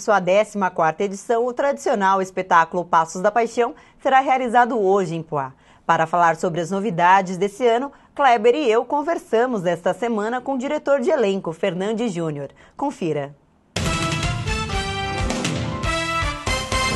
sua 14ª edição, o tradicional espetáculo Passos da Paixão será realizado hoje em Poá. Para falar sobre as novidades desse ano, Kleber e eu conversamos esta semana com o diretor de elenco, Fernandes Júnior. Confira.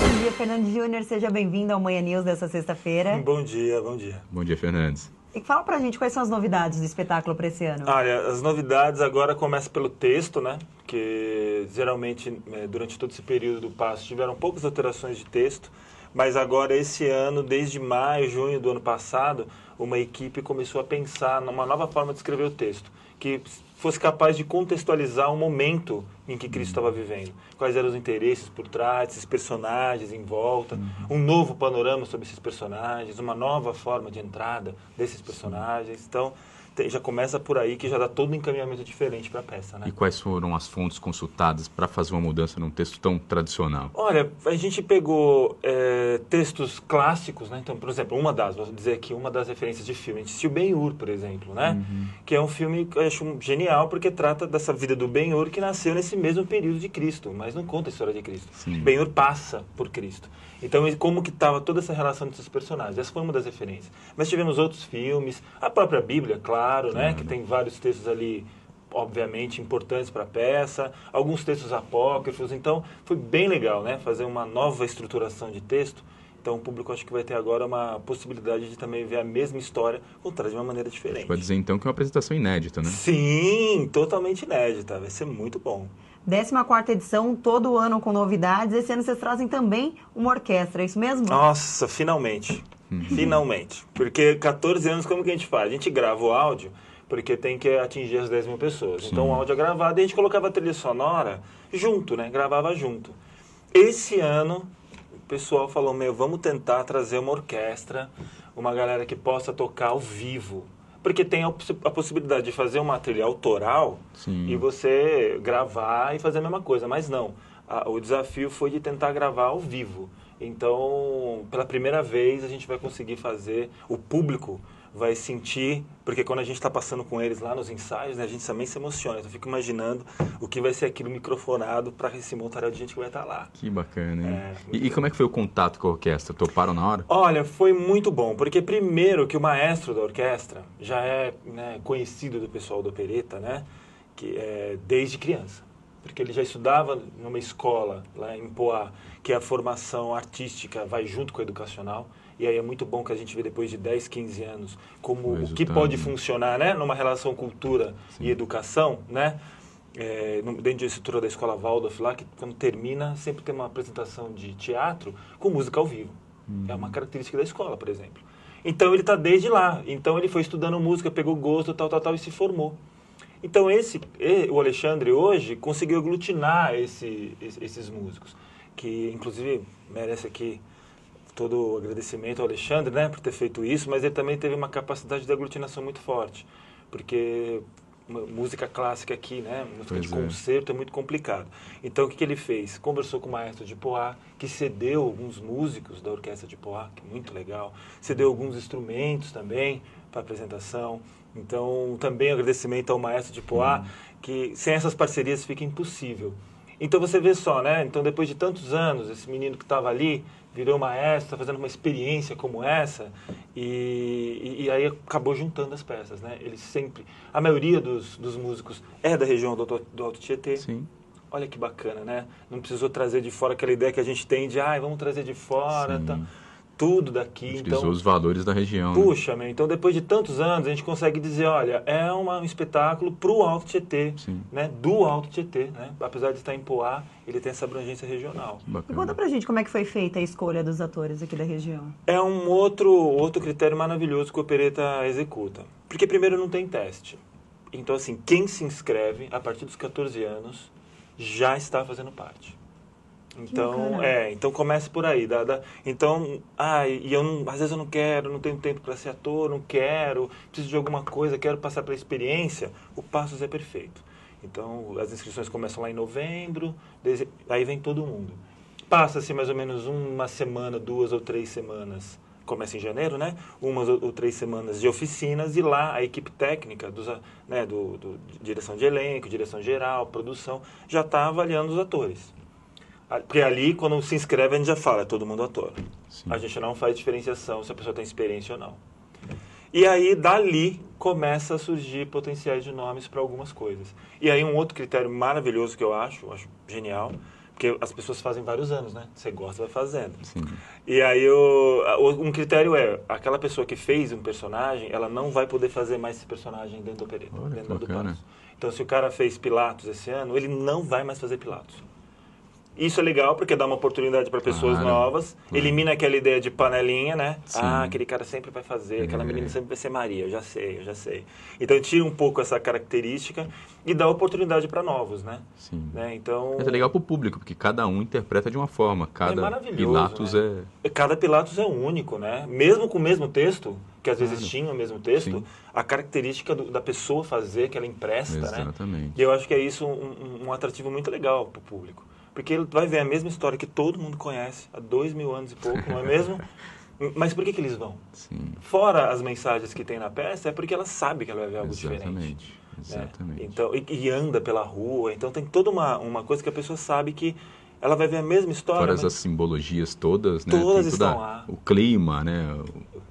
Bom dia, Fernandes Júnior. Seja bem-vindo ao Manhã News dessa sexta-feira. Bom dia, bom dia. Bom dia, Fernandes. E fala pra gente quais são as novidades do espetáculo para esse ano. Olha, as novidades agora começam pelo texto, né? Que geralmente, durante todo esse período do Passo, tiveram poucas alterações de texto. Mas agora, esse ano, desde maio, junho do ano passado, uma equipe começou a pensar numa nova forma de escrever o texto, que fosse capaz de contextualizar o momento em que Cristo estava vivendo. Quais eram os interesses por trás, esses personagens em volta, um novo panorama sobre esses personagens, uma nova forma de entrada desses personagens. Então, já começa por aí, que já dá todo um encaminhamento diferente para a peça, né? E quais foram as fontes consultadas para fazer uma mudança num texto tão tradicional? Olha, a gente pegou textos clássicos, né? Então, por exemplo, vou dizer aqui, uma das referências de filme. A gente assistiu Ben-Hur, por exemplo, né? Que é um filme que eu acho genial, porque trata dessa vida do Ben-Hur que nasceu nesse mesmo período de Cristo, mas não conta a história de Cristo. Ben-Hur passa por Cristo. Então, como que estava toda essa relação desses personagens? Essa foi uma das referências. Mas tivemos outros filmes, a própria Bíblia, claro, né? Que tem vários textos ali, obviamente, importantes para a peça, alguns textos apócrifos. Então, foi bem legal, né? Fazer uma nova estruturação de texto. Então, o público acho que vai ter agora uma possibilidade de também ver a mesma história contada de uma maneira diferente. Pode dizer, então, que é uma apresentação inédita, né? Sim, totalmente inédita. Vai ser muito bom. 14ª edição, todo ano com novidades. Esse ano vocês trazem também uma orquestra, é isso mesmo? Nossa, finalmente. Finalmente. Porque 14 anos, como que a gente faz? A gente grava o áudio, porque tem que atingir as 10 mil pessoas. Sim. Então, o áudio é gravado e a gente colocava a trilha sonora junto, né? Gravava junto. Esse ano, o pessoal falou, vamos tentar trazer uma orquestra, uma galera que possa tocar ao vivo. Porque tem a possibilidade de fazer uma trilha autoral e você gravar e fazer a mesma coisa. Mas não, o desafio foi de tentar gravar ao vivo. Então, pela primeira vez, a gente vai conseguir fazer, o público vai sentir, porque quando a gente está passando com eles lá nos ensaios, né, a gente também se emociona. Então, eu fico imaginando o que vai ser aquilo microfonado para esse montaréu de gente que vai estar lá. Que bacana, hein? E como é que foi o contato com a orquestra? Toparam na hora? Olha, foi muito bom, porque primeiro que o maestro da orquestra já é, né, conhecido do pessoal do Opereta, né, que desde criança. Porque ele já estudava numa escola lá em Poá, que a formação artística vai junto com a educacional. E aí é muito bom que a gente vê depois de 10, 15 anos como o que pode funcionar, né, numa relação cultura e educação, né? Dentro da estrutura da Escola Waldorf lá, que quando termina sempre tem uma apresentação de teatro com música ao vivo. É uma característica da escola, por exemplo. Então ele está desde lá. Então ele foi estudando música, pegou gosto, tal, e se formou. Então o Alexandre hoje conseguiu aglutinar esses músicos, que inclusive merece aqui todo o agradecimento ao Alexandre, né, por ter feito isso, mas ele também teve uma capacidade de aglutinação muito forte, porque música clássica aqui, né, música de concerto é muito complicado. Então o que ele fez? Conversou com o maestro de Poá, que cedeu alguns músicos da orquestra de Poá, que é muito legal, cedeu alguns instrumentos também para a apresentação. Então também agradecimento ao maestro de Poá, que sem essas parcerias fica impossível. Então você vê só, né? Então depois de tantos anos, esse menino que estava ali virou maestro, está fazendo uma experiência como essa e aí acabou juntando as peças, né? Ele sempre, a maioria dos músicos é da região do Alto Tietê. Sim. Olha que bacana, né? Não precisou trazer de fora aquela ideia que a gente tem de, vamos trazer de fora, tá? Tudo daqui. Utilizou então, os valores da região. Puxa, então depois de tantos anos a gente consegue dizer, olha, é um espetáculo para o Alto Tietê, né? Do Alto Tietê, né? Apesar de estar em Poá, ele tem essa abrangência regional. E conta pra gente como é que foi feita a escolha dos atores aqui da região. É um outro critério maravilhoso que o Opereta executa. Porque primeiro não tem teste. Então assim, quem se inscreve a partir dos 14 anos já está fazendo parte. Então, então comece por aí. Então, às vezes eu não quero, não tenho tempo para ser ator, não quero, preciso de alguma coisa, quero passar pela experiência, o Passos é perfeito. Então, as inscrições começam lá em novembro, aí vem todo mundo. Passa-se mais ou menos uma semana, 2 ou 3 semanas, começa em janeiro, né? 1 ou 3 semanas de oficinas e lá a equipe técnica, direção de elenco, direção geral, produção, já está avaliando os atores. Porque ali, quando se inscreve, a gente já fala, é todo mundo ator. Sim. A gente não faz diferenciação se a pessoa tem experiência ou não. E aí, dali, começa a surgir potenciais de nomes para algumas coisas. E aí, um outro critério maravilhoso que eu acho genial, porque as pessoas fazem vários anos, né? Você gosta, vai fazendo. Sim. E aí, um critério é, aquela pessoa que fez um personagem, ela não vai poder fazer mais esse personagem dentro do opereta, Olha, dentro do bacana. Passo. Então, se o cara fez Pilatos esse ano, ele não vai mais fazer Pilatos. Isso é legal porque dá uma oportunidade para pessoas Claro, novas, claro. elimina aquela ideia de panelinha, né? Sim. Ah, aquele cara sempre vai fazer, aquela menina sempre vai ser Maria, eu já sei. Então tira um pouco essa característica e dá oportunidade para novos, né? Sim. Né? Então, É legal pro público, porque cada um interpreta de uma forma. Cada maravilhoso, Pilatos né? Cada Pilatos é único, né? Mesmo com o mesmo texto, que às vezes tinha o mesmo texto, Sim. a característica da pessoa fazer, que ela empresta, né? Exatamente. E eu acho que é isso um atrativo muito legal pro público. Porque ele vai ver a mesma história que todo mundo conhece há 2000 anos e pouco, não é mesmo? Mas por que eles vão? Sim. Fora as mensagens que tem na peça, é porque ela sabe que ela vai ver algo diferente. Exatamente. Né? Exatamente. Então, e anda pela rua, então tem toda uma coisa que a pessoa sabe que ela vai ver a mesma história. Fora mas as simbologias todas, né? todas Tem toda estão lá. O clima, né?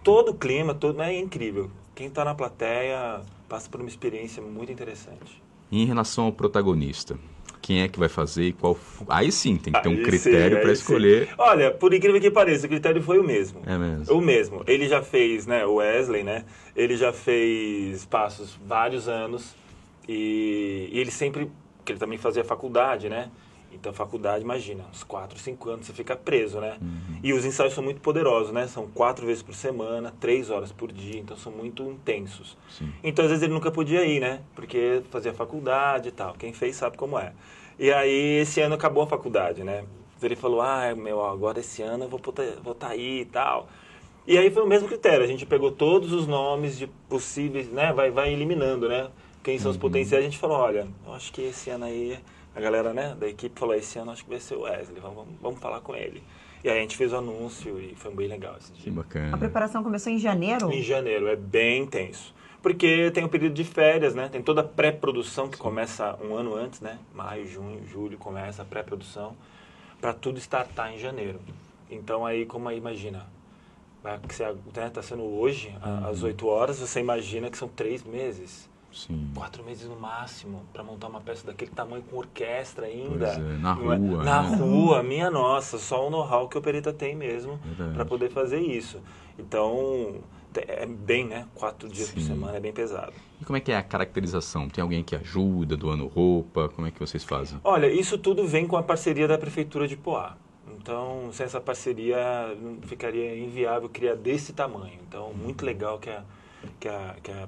todo o clima, é incrível. Quem está na plateia passa por uma experiência muito interessante. E em relação ao protagonista, quem é que vai fazer e qual... Aí sim, tem que ter um Aí critério sim, para aí escolher. sim. Olha, por incrível que pareça, o critério foi o mesmo. É mesmo. O mesmo. Ele já fez, né, o Wesley, né? Ele já fez Passos vários anos e ele sempre, porque ele também fazia faculdade, né? Então, faculdade, imagina, uns 4, 5 anos você fica preso, né? E os ensaios são muito poderosos, né? São 4 vezes por semana, 3 horas por dia, então são muito intensos. Sim. Então, às vezes, ele nunca podia ir, né? Porque fazia faculdade e tal. Quem fez sabe como é. E aí, esse ano acabou a faculdade, né? Ele falou, agora esse ano eu vou estar aí e tal. E aí foi o mesmo critério, a gente pegou todos os nomes de possíveis, né? Vai eliminando, né? Quem são os potenciais, a gente falou, olha, eu acho que esse ano aí... A galera, né, da equipe falou, esse ano acho que vai ser o Wesley, vamos falar com ele. E aí a gente fez o anúncio e foi bem legal esse Que dia. bacana. A preparação começou em janeiro? Em janeiro, é bem intenso. Porque tem o período de férias, né? Tem toda a pré-produção que começa um ano antes, né? Maio, junho, julho, começa a pré-produção. Para tudo startar em janeiro. Então aí, imagina, tá sendo hoje, às 8 horas, você imagina que são 3 meses. Sim. 4 meses no máximo para montar uma peça daquele tamanho com orquestra ainda. Pois é, na Não é? rua, Na né? rua, minha nossa, só o know-how que o opereta tem mesmo Verdade. para poder fazer isso. Então, é bem, né? 4 dias por Sim. semana é bem pesado. E como é que é a caracterização? Tem alguém que ajuda, doando roupa? Como é que vocês fazem? Olha, isso tudo vem com a parceria da Prefeitura de Poá. Então, sem essa parceria, ficaria inviável criar desse tamanho. Então, muito legal que a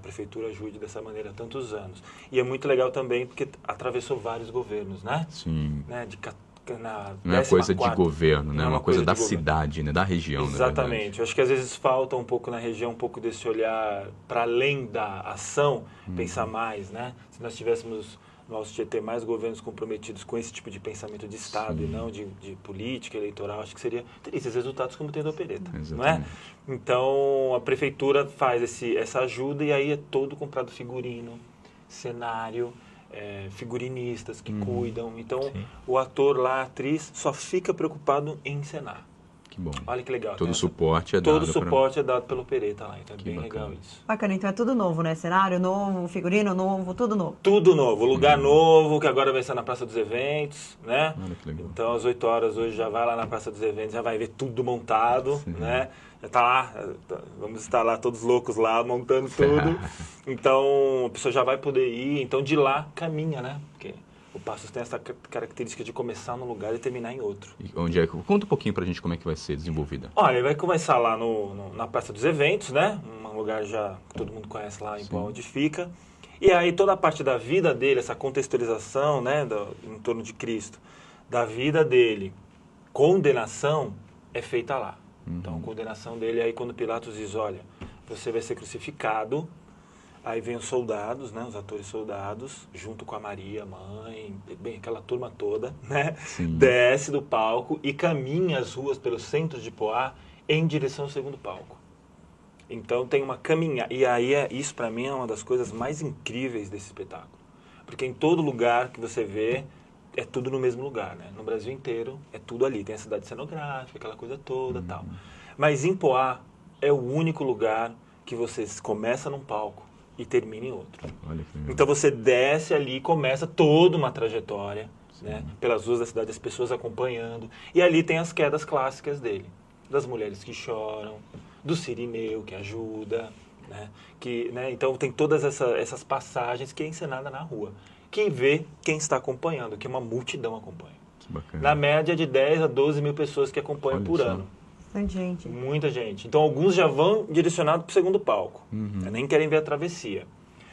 Prefeitura ajude dessa maneira há tantos anos. E é muito legal também porque atravessou vários governos, né? Sim. Né? Não é coisa de 14ª. governo, né? Não É uma coisa da de governo. cidade, né? Da região, na verdade. Exatamente. Eu acho que às vezes falta um pouco na região, um pouco desse olhar para além da ação, pensar mais, né? Se nós tivéssemos no Alto Tietê mais governos comprometidos com esse tipo de pensamento de Estado e não de política eleitoral, acho que teria esses resultados como tem do Opereta, não é? Exatamente. Então, a Prefeitura faz essa ajuda e aí é todo comprado figurino, cenário, figurinistas que cuidam. Então, o ator lá, a atriz, só fica preocupado em encenar. Que bom. Olha que legal. Todo tem suporte é dado. Todo o suporte é dado pelo Opereta lá, então é bem bacana. legal isso. Bacana, então é tudo novo, né? Cenário novo, figurino novo, tudo novo. Tudo novo, lugar novo, que agora vai ser na Praça dos Eventos, né? Olha que legal. Então, às 8 horas hoje já vai lá na Praça dos Eventos, já vai ver tudo montado, né? Já tá lá, vamos estar lá todos loucos lá, montando tudo. Então, a pessoa já vai poder ir, então de lá caminha, né? Porque o Passos tem essa característica de começar num lugar e terminar em outro. E onde é que... Conta um pouquinho pra gente como é que vai ser desenvolvida. Olha, vai começar lá na Praça dos Eventos, né? Um lugar já que todo mundo conhece lá em Poá, onde fica. E aí toda a parte da vida dele, essa contextualização, né, em torno de Cristo, da vida dele, condenação, é feita lá. Então, a condenação dele, aí quando Pilatos diz, olha, você vai ser crucificado, aí vem os soldados, né, os atores soldados, junto com a Maria, a mãe, bem, aquela turma toda, né, desce do palco e caminha as ruas pelos centros de Poá em direção ao segundo palco. Então tem uma caminhada, e aí isso para mim é uma das coisas mais incríveis desse espetáculo. Porque em todo lugar que você vê, é tudo no mesmo lugar, né? No Brasil inteiro é tudo ali. Tem a cidade cenográfica, aquela coisa toda tal. Mas em Poá é o único lugar que você começa num palco e termina em outro. Olha que legal. Então você desce ali e começa toda uma trajetória, né? Pelas ruas da cidade, as pessoas acompanhando. E ali tem as quedas clássicas dele. Das mulheres que choram, do Cirineu que ajuda, né? Então tem todas essas passagens que é encenada na rua. Quem vê, quem está acompanhando, que uma multidão acompanha. Que bacana. Na média de 10 a 12 mil pessoas que acompanham Olha por só. ano. Bastante gente. Muita gente. Então alguns já vão direcionados para o segundo palco. Nem querem ver a travessia.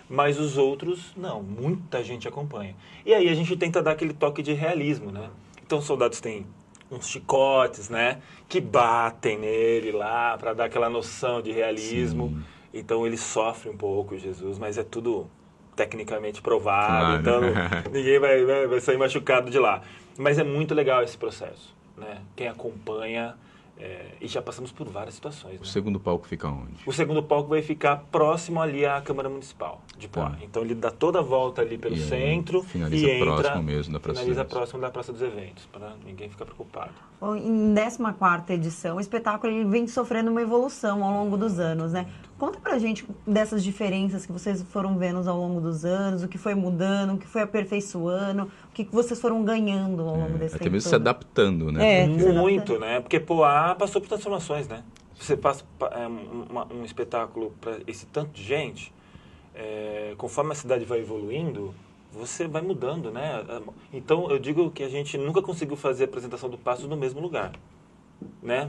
Mas os outros, não. Muita gente acompanha. E aí a gente tenta dar aquele toque de realismo, né? Então os soldados têm uns chicotes, né? Que batem nele lá para dar aquela noção de realismo. Sim. Então ele sofre um pouco, Jesus, mas é tudo tecnicamente provado. Claro. Então ninguém vai sair machucado de lá. Mas é muito legal esse processo, né? Quem acompanha... e já passamos por várias situações. O Né? segundo palco fica onde? O segundo palco vai ficar próximo ali à Câmara Municipal de Poá. Tá. Então ele dá toda a volta ali pelo E aí, centro finaliza e entra, próximo mesmo da Praça dos finaliza Eventos. próximo da Praça dos Eventos, para ninguém ficar preocupado. Bom, em 14ª edição, o espetáculo ele vem sofrendo uma evolução ao longo dos anos, né? Conta pra gente dessas diferenças que vocês foram vendo ao longo dos anos, o que foi mudando, o que foi aperfeiçoando, o que vocês foram ganhando ao longo desse Até tempo mesmo se todo. adaptando, né? É. Muito, né? Porque Poá passou por transformações, né? Você passa um espetáculo para esse tanto de gente, conforme a cidade vai evoluindo, você vai mudando, né? Então, eu digo que a gente nunca conseguiu fazer a apresentação do Passos no mesmo lugar, né?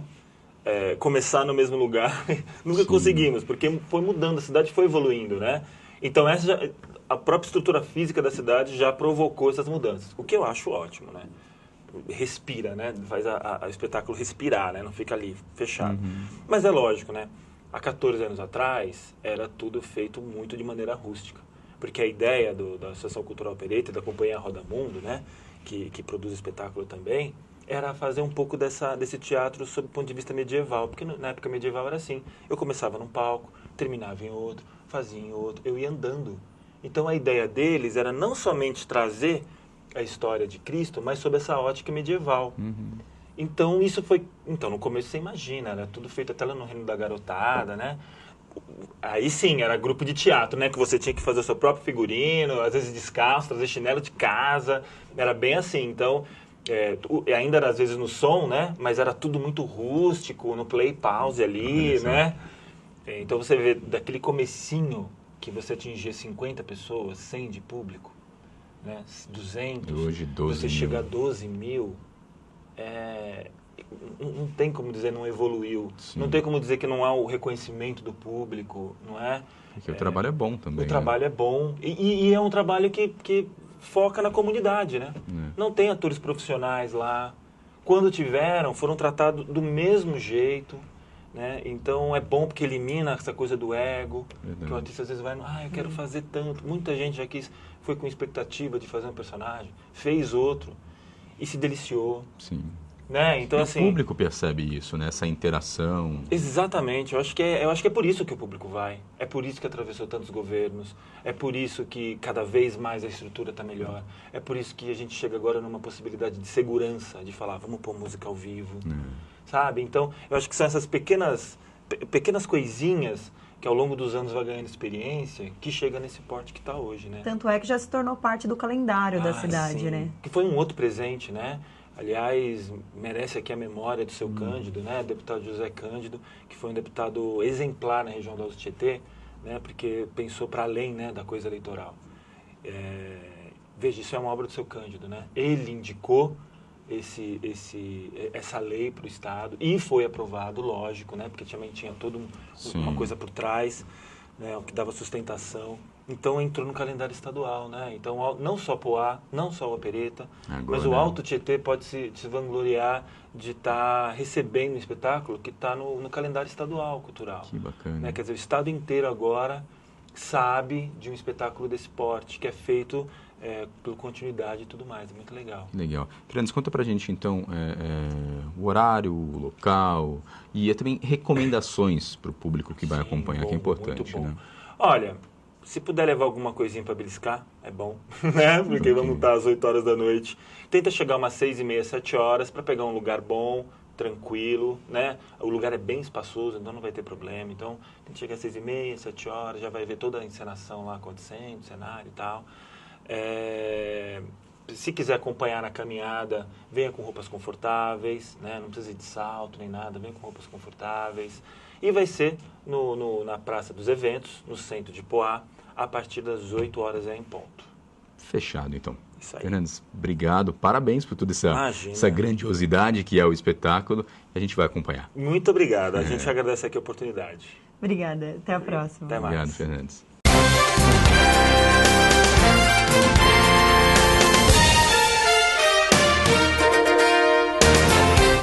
Começar no mesmo lugar, nunca conseguimos, porque foi mudando, a cidade foi evoluindo, né? Então, a própria estrutura física da cidade já provocou essas mudanças, o que eu acho ótimo, né? Respira, né? Faz o espetáculo respirar, né? Não fica ali fechado. Mas é lógico, né? Há 14 anos atrás, era tudo feito muito de maneira rústica. Porque a ideia da Associação Cultural Opereta e da Companhia Roda Mundo, né? Que produz espetáculo também, era fazer um pouco desse teatro sob o ponto de vista medieval. Porque na época medieval era assim. Eu começava num palco, terminava em outro, fazia em outro. Eu ia andando. Então a ideia deles era não somente trazer a história de Cristo, mas sob essa ótica medieval. Então isso foi... Então no começo você imagina, era tudo feito até lá no Reino da Garotada, né? Aí sim, era grupo de teatro, né? Que você tinha que fazer o seu próprio figurino, às vezes descalço, trazer chinelo de casa. Era bem assim. Então, ainda era às vezes no som, né? Mas era tudo muito rústico, no play pause ali, né? Então você vê daquele comecinho que você atingia 50 pessoas, 100 de público, né? 200. E hoje 12 você mil. chega a 12 mil. Não tem como dizer não evoluiu. Sim. Não tem como dizer que não há o reconhecimento do público, não é? Porque o trabalho é bom também. O trabalho é bom. E é um trabalho que foca na comunidade, né? Não tem atores profissionais lá. Quando tiveram, foram tratados do mesmo jeito, né? Então é bom porque elimina essa coisa do ego. Verdade. Que o artista às vezes vai, eu quero fazer tanto. Muita gente já foi com expectativa de fazer um personagem, fez outro e se deliciou. Sim. Né? Então, E assim, o público percebe isso, né? Essa interação. Exatamente. Eu acho que é por isso que o público vai. É por isso que atravessou tantos governos. É por isso que cada vez mais a estrutura está melhor. É por isso que a gente chega agora numa possibilidade de segurança, de falar, vamos pôr música ao vivo. Sabe? Então, eu acho que são essas pequenas coisinhas que ao longo dos anos vai ganhando experiência, que chega nesse porte que está hoje, né? Tanto é que já se tornou parte do calendário da cidade, sim. né? Que foi um outro presente, né? Aliás, merece aqui a memória do seu Cândido, né? Deputado José Cândido, que foi um deputado exemplar na região do Alto Tietê, né? Porque pensou para além, né, da coisa eleitoral. Veja, isso é uma obra do seu Cândido, né? Ele indicou essa lei para o Estado e foi aprovado, lógico, né? Porque também tinha toda uma coisa por trás, né? O que dava sustentação. Então entrou no calendário estadual, né? Então não só Poá, não só o Opereta, Agora, mas o Alto Tietê pode se vangloriar de estar recebendo um espetáculo que está no calendário estadual cultural. Que bacana. Né? Quer dizer, o estado inteiro agora sabe de um espetáculo desse porte, que é feito por continuidade e tudo mais. É muito legal. Legal. Fernandes, conta pra gente, então, o horário, o local e também recomendações para o público que vai acompanhar, que é importante, muito bom. né? Olha, Se puder levar alguma coisinha para beliscar, é bom, né? Porque vamos estar às 8 horas da noite. Tenta chegar umas 6h30, 7 horas para pegar um lugar bom, tranquilo, né? O lugar é bem espaçoso, então não vai ter problema. Então, tenta chegar às 6h30, 7 horas, já vai ver toda a encenação lá acontecendo, cenário e tal. Se quiser acompanhar na caminhada, venha com roupas confortáveis, né? Não precisa ir de salto nem nada, venha com roupas confortáveis. E vai ser na Praça dos Eventos, no centro de Poá, a partir das 8 horas em ponto. Fechado, então. Isso aí. Fernandes, obrigado. Parabéns por toda essa grandiosidade que é o espetáculo. A gente vai acompanhar. Muito obrigado. A gente agradece aqui a oportunidade. Obrigada. Até a próxima. Até mais. Obrigado, Fernandes.